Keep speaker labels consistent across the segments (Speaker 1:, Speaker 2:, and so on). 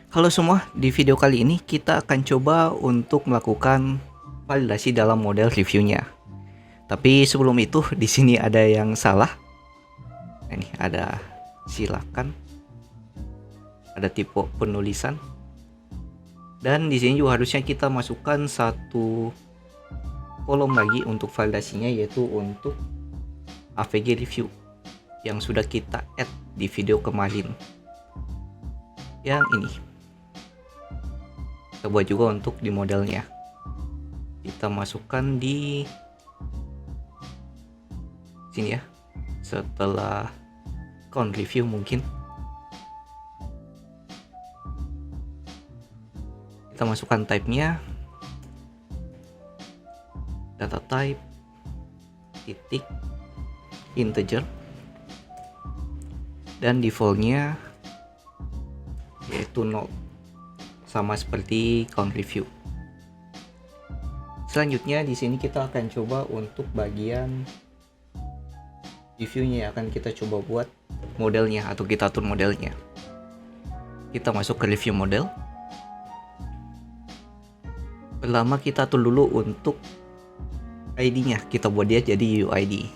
Speaker 1: Halo semua, di video kali ini kita akan coba untuk melakukan validasi dalam model reviewnya. Tapi sebelum itu di sini ada yang salah. Nah, ini ada silakan, ada tipe penulisan. Dan di sini juga harusnya kita masukkan satu kolom lagi untuk validasinya, yaitu untuk AVG review yang sudah kita add di video kemarin. Yang ini kita buat juga untuk di modelnya. Kita masukkan di sini ya, setelah count review mungkin. Kita masukkan type-nya, data type titik integer, dan defaultnya yaitu 0, sama seperti count review. Selanjutnya di sini kita akan coba untuk bagian reviewnya, akan kita coba buat modelnya atau kita atur modelnya. Kita masuk ke review model. Pertama kita atur dulu untuk ID-nya, kita buat dia jadi UID.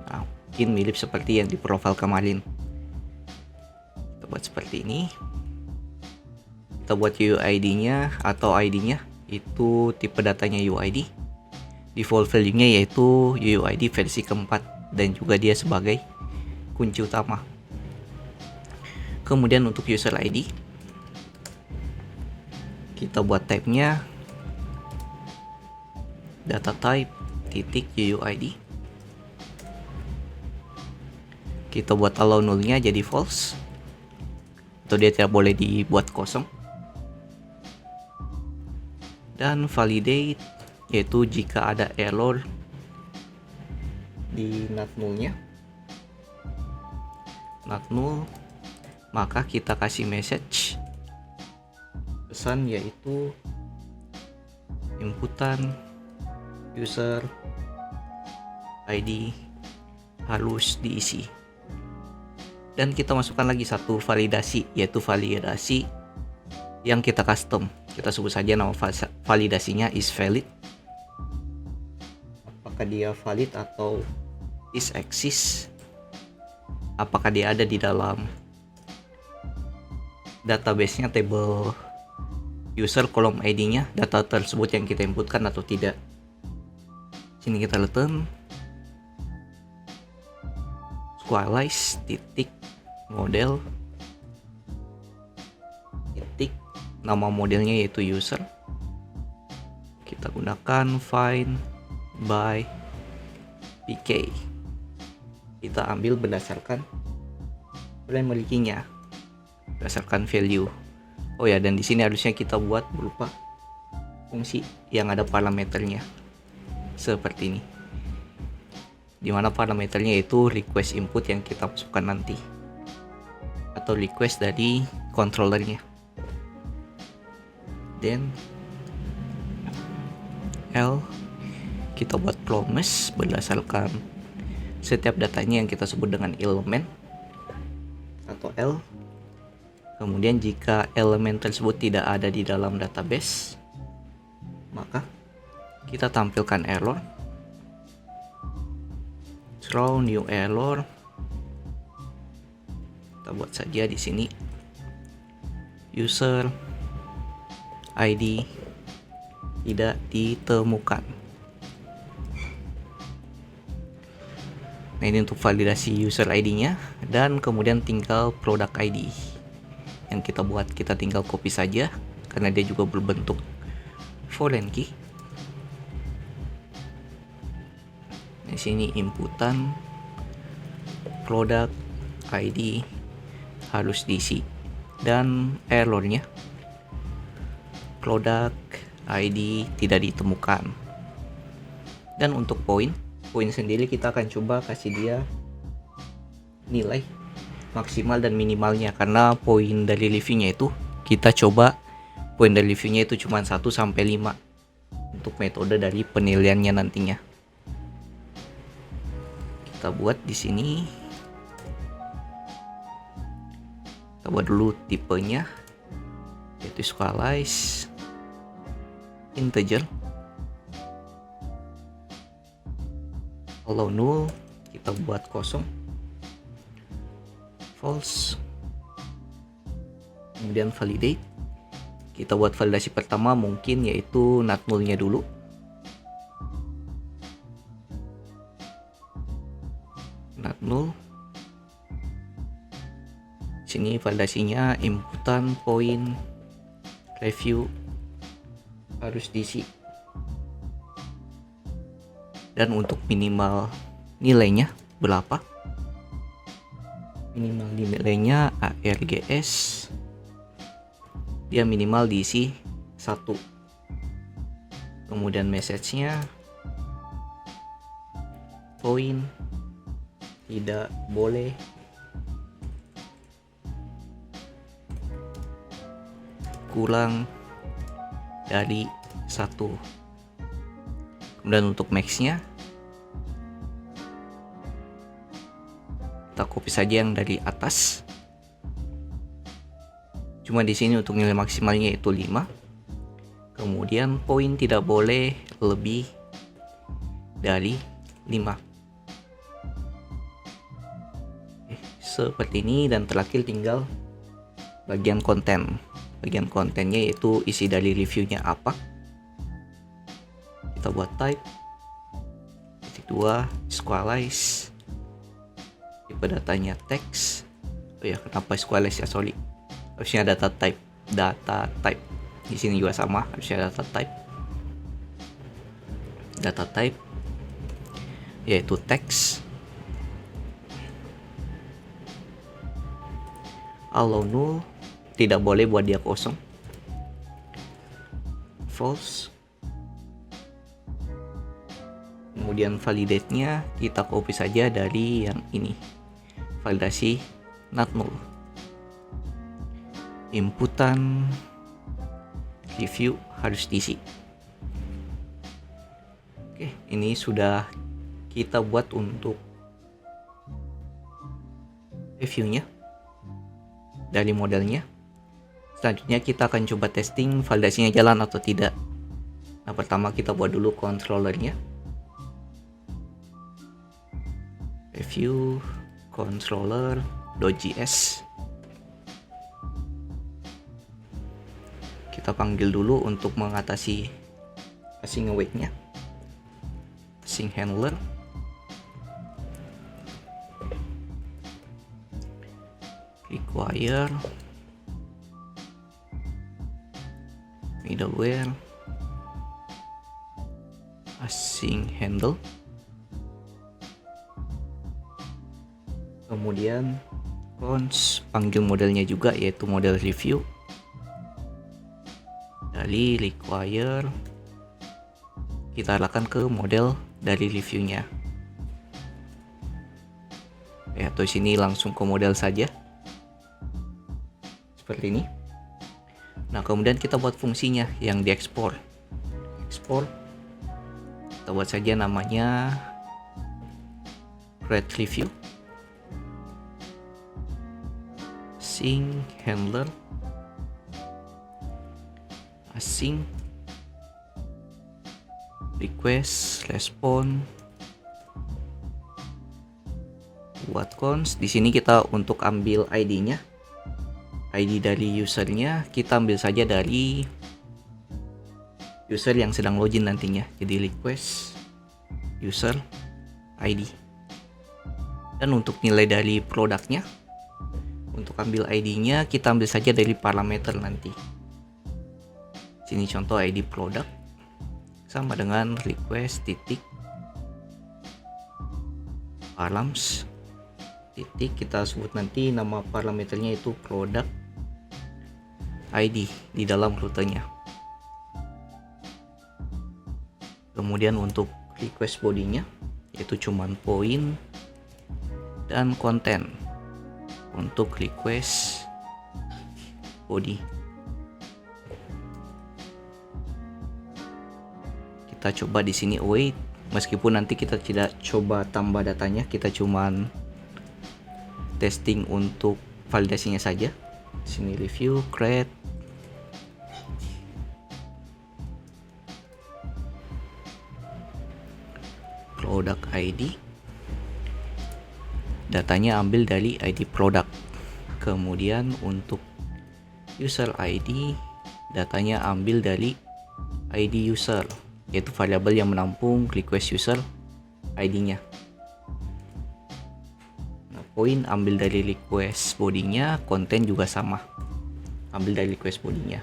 Speaker 1: Nah, mungkin mirip seperti yang di profile kemarin. Kita buat seperti ini. Kita buat UID-nya atau ID-nya itu tipe datanya UID. Default value-nya yaitu UID versi keempat dan juga dia sebagai kunci utama. Kemudian untuk user ID kita buat type-nya data type titik UUID. Kita buat allow null-nya jadi false, atau dia tidak boleh dibuat kosong. Dan validate yaitu jika ada error di not null-nya, not null, maka kita kasih message pesan yaitu inputan user ID harus diisi. Dan kita masukkan lagi satu validasi, yaitu validasi yang kita custom. Kita sebut saja nama validasinya is valid. Apakah dia valid atau is exist? Apakah dia ada di dalam database-nya, table user kolom ID-nya, data tersebut yang kita inputkan atau tidak. Sini kita return squarize titik model titik nama modelnya yaitu user. Kita gunakan find by pk. Kita ambil berdasarkan primary-nya, berdasarkan value. Oh ya, dan di sini harusnya kita buat berupa fungsi yang ada parameternya seperti ini, dimana parameternya yaitu request input yang kita masukkan nanti atau request dari controllernya. Dan L kita buat promise berdasarkan setiap datanya yang kita sebut dengan elemen atau L. Kemudian jika elemen tersebut tidak ada di dalam database, maka kita tampilkan error, throw new error. Kita buat saja di sini user ID tidak ditemukan. Nah, ini untuk validasi user ID-nya, dan kemudian tinggal product ID yang kita buat. Kita tinggal copy saja karena dia juga berbentuk foreign key. Di sini inputan product ID harus diisi, dan errornya product ID tidak ditemukan. Dan untuk poin sendiri kita akan coba kasih dia nilai maksimal dan minimalnya, karena poin dari reviewnya itu kita coba poin dari reviewnya itu cuma 1 sampai 5 untuk metode dari penilaiannya nantinya. Kita buat di sini. Kita buat dulu tipenya yaitu squalize integer, allow null kita buat kosong, false, kemudian validate. Kita buat validasi pertama mungkin yaitu not null-nya dulu. Not null. Sini validasinya inputan point review harus diisi. Dan untuk minimal nilainya berapa? Minimal nilainya args, dia minimal diisi 1. Kemudian message-nya point tidak boleh kurang dari 1. Kemudian untuk max-nya kita copy saja yang dari atas. Cuma di sini untuk nilai maksimalnya itu 5. Kemudian poin tidak boleh lebih dari 5. Seperti ini, dan terakhir tinggal bagian konten. Bagian kontennya yaitu isi dari reviewnya apa. Kita buat type titik 2 squalize, tipe datanya text. Oh ya, kenapa squalize ya, sorry, harusnya data type. Di sini juga sama, harusnya data type yaitu text, allow null tidak boleh buat dia kosong, false. Kemudian validate-nya kita copy saja dari yang ini, validasi not null. Inputan review harus diisi. Oke, ini sudah kita buat untuk reviewnya dari modelnya. Selanjutnya kita akan coba testing validasinya jalan atau tidak. Nah, pertama kita buat dulu controllernya. Review controller.js. Kita panggil dulu untuk mengatasi async await-nya. Async handler. Require middleware async handle. Kemudian cons panggil modelnya juga yaitu model review. Dari require kita arahkan ke model dari reviewnya. Atau sini langsung ke model saja. Seperti ini. Nah, kemudian kita buat fungsinya yang diekspor. Ekspor. Kita buat saja namanya create review. Async handler. Async request respond buat cons. Di sini kita untuk ambil ID-nya, ID dari usernya kita ambil saja dari user yang sedang login nantinya. Jadi request user ID. Dan untuk nilai dari produknya, untuk ambil ID-nya kita ambil saja dari parameter nanti. Sini contoh ID produk sama dengan request titik params titik, kita sebut nanti nama parameternya itu produk ID di dalam rutenya. Kemudian untuk request bodinya yaitu cuman point dan konten untuk request body. Kita coba di sini await, meskipun nanti kita tidak coba tambah datanya, kita cuman testing untuk validasinya saja. Sini review create product ID. Datanya ambil dari ID product. Kemudian untuk user ID, datanya ambil dari ID user, yaitu variabel yang menampung request user ID-nya. Nah, poin ambil dari request body-nya, konten juga sama, ambil dari request body-nya.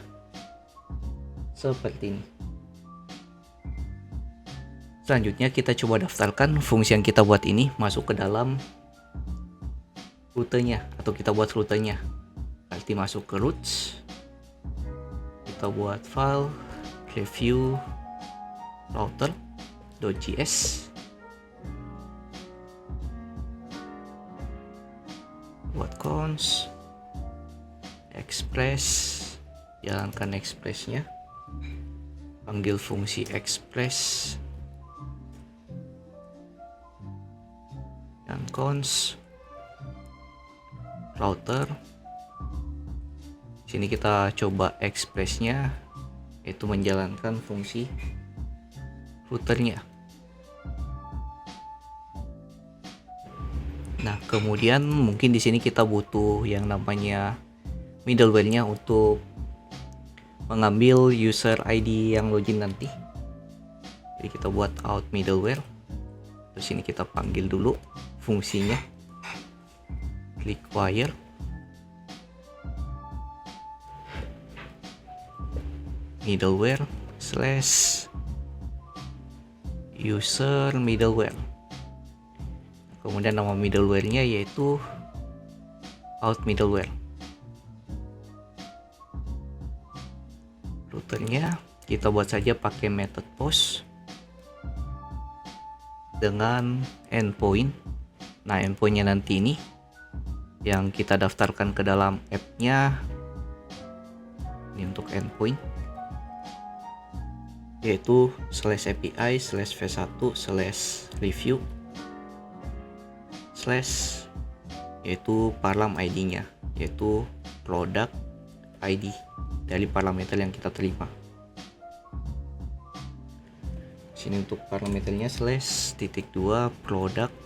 Speaker 1: Seperti ini. Selanjutnya kita coba daftarkan fungsi yang kita buat ini masuk ke dalam rutenya, atau kita buat rutenya. Berarti masuk ke routes, kita buat file review router.js, buat cons express, jalankan expressnya, panggil fungsi express, dan cons router. Sini kita coba expressnya, yaitu menjalankan fungsi routernya. Nah, kemudian mungkin di sini kita butuh yang namanya middleware-nya untuk mengambil user ID yang login nanti. Jadi kita buat out middleware. Terus sini kita panggil dulu fungsinya, require middleware slash user middleware. Kemudian nama middleware-nya yaitu out middleware. Routernya kita buat saja pakai method post dengan endpoint. Nah, endpointnya nanti ini yang kita daftarkan ke dalam app-nya. Ini untuk endpoint, yaitu /API/v1/review/ yaitu parlam ID-nya, yaitu product ID dari parameter yang kita terima. Sini untuk parameternya /2 product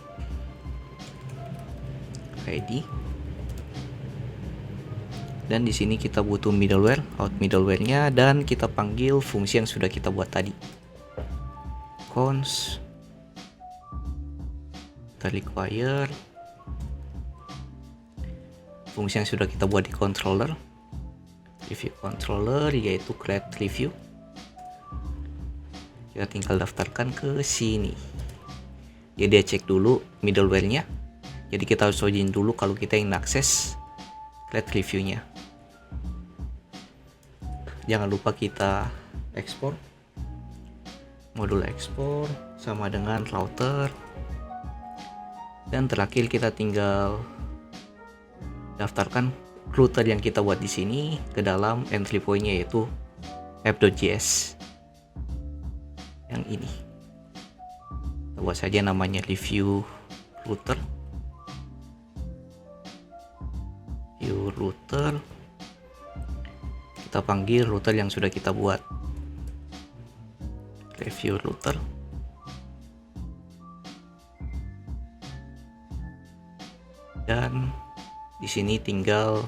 Speaker 1: ID. Dan di sini kita butuh middleware, out middleware-nya, dan kita panggil fungsi yang sudah kita buat tadi. Cons require fungsi yang sudah kita buat di controller, review controller, yaitu create review. Kita tinggal daftarkan ke sini. Jadi dia cek dulu middleware-nya. Jadi kita harus login dulu kalau kita ingin akses create review-nya. Jangan lupa kita ekspor, modul ekspor sama dengan router. Dan terakhir kita tinggal daftarkan router yang kita buat di sini ke dalam entry point-nya, yaitu app.js yang ini. Kita buat saja namanya review router. View router. Kita panggil router yang sudah kita buat, review router. Dan di sini tinggal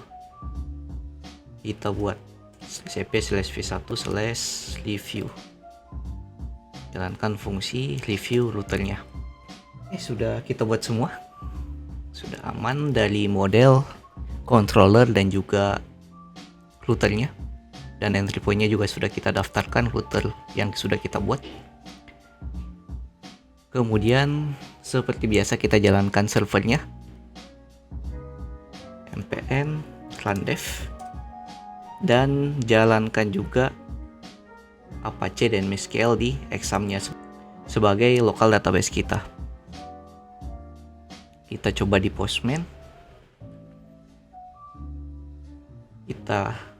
Speaker 1: kita buat /cp/v1/review. Jalankan fungsi review routernya. Sudah kita buat semua. Sudah aman dari model, controller, dan juga routernya. Dan entry point-nya juga sudah kita daftarkan router yang sudah kita buat. Kemudian seperti biasa kita jalankan servernya, npm run dev, dan jalankan juga Apache dan MySQL di exam-nya sebagai local database kita. Kita coba di Postman. Kita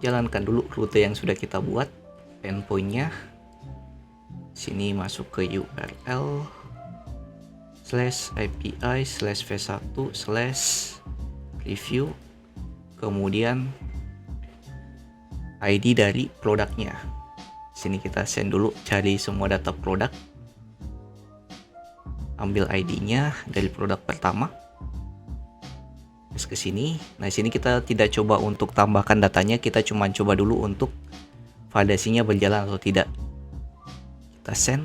Speaker 1: jalankan dulu rute yang sudah kita buat, endpoint-nya. Sini masuk ke URL /API/v1/review, kemudian ID dari produknya. Sini kita send dulu, cari semua data produk. ambil ID-nya dari produk pertama, terus ke sini. Nah, di sini kita tidak coba untuk tambahkan datanya, kita cuma coba dulu untuk validasinya berjalan atau tidak. Kita send.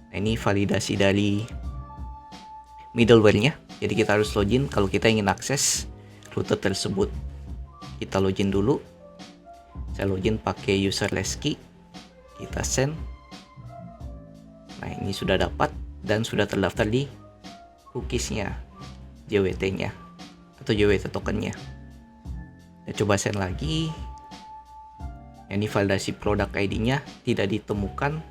Speaker 1: Nah, ini validasi dari middleware-nya. Jadi kita harus login kalau kita ingin akses rute tersebut. Kita login dulu. Saya login pakai userless key. Kita send. Nah, ini sudah dapat dan sudah terdaftar di cookies-nya, JWT-nya atau JWT token-nya. Kita coba send lagi. Ini validasi produk ID-nya tidak ditemukan.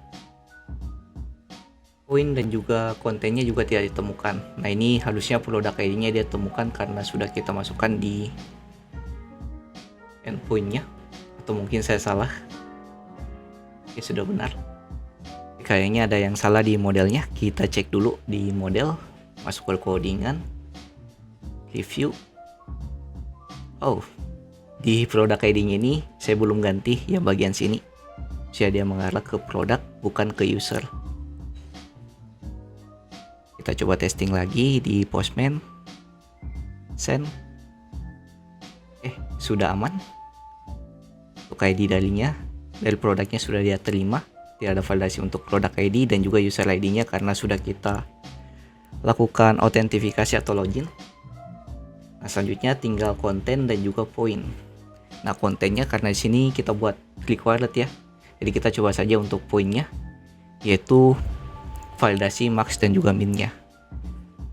Speaker 1: Poin dan juga kontennya juga tidak ditemukan. Nah, ini harusnya produk ID-nya dia temukan karena sudah kita masukkan di endpoint-nya. Atau mungkin saya salah. Oke, sudah benar. Kayaknya ada yang salah di modelnya. Kita cek dulu di model, masuk ke codingan, review. Oh, di produk ID-nya ini saya belum ganti yang bagian sini. Jadi dia mengarah ke produk bukan ke user. Kita coba testing lagi di Postman, send. Sudah aman. Untuk ID dari produknya sudah dia terima. Tidak ada validasi untuk produk ID dan juga user ID-nya karena sudah kita lakukan autentifikasi atau login. Nah, selanjutnya tinggal konten dan juga poin. Nah, kontennya karena di sini kita buat click wallet ya. Jadi kita coba saja untuk poinnya, yaitu validasi max dan juga min-nya.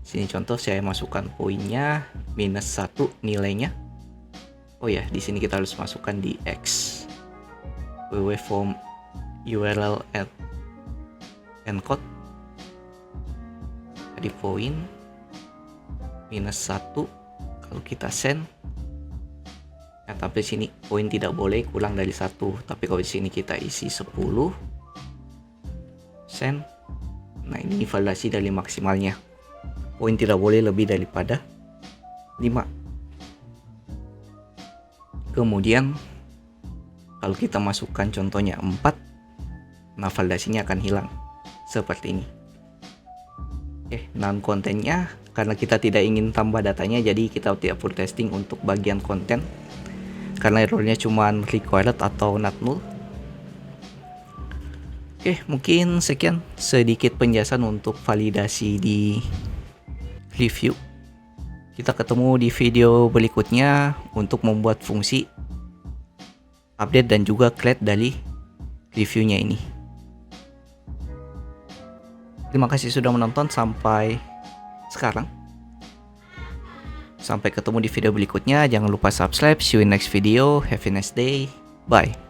Speaker 1: Sini contoh saya masukkan poinnya -1 nilainya. Oh ya, di sini kita harus masukkan di X. www form URL at encode. Di poin -1 kalau kita send. Nah, tapi sini poin tidak boleh kurang dari 1, tapi kalau di sini kita isi 10, send. Nah, ini validasi dari maksimalnya. Poin tidak boleh lebih daripada 5. Kemudian kalau kita masukkan contohnya 4, nah validasinya akan hilang seperti ini. Non kontennya karena kita tidak ingin tambah datanya, jadi kita tidak perlu testing untuk bagian konten karena errornya cuma required atau not null. Mungkin sekian sedikit penjelasan untuk validasi di review. Kita ketemu di video berikutnya untuk membuat fungsi update dan juga create dari reviewnya ini. Terima kasih sudah menonton sampai sekarang. Sampai ketemu di video berikutnya. Jangan lupa subscribe. See you in next video. Have a nice day. Bye.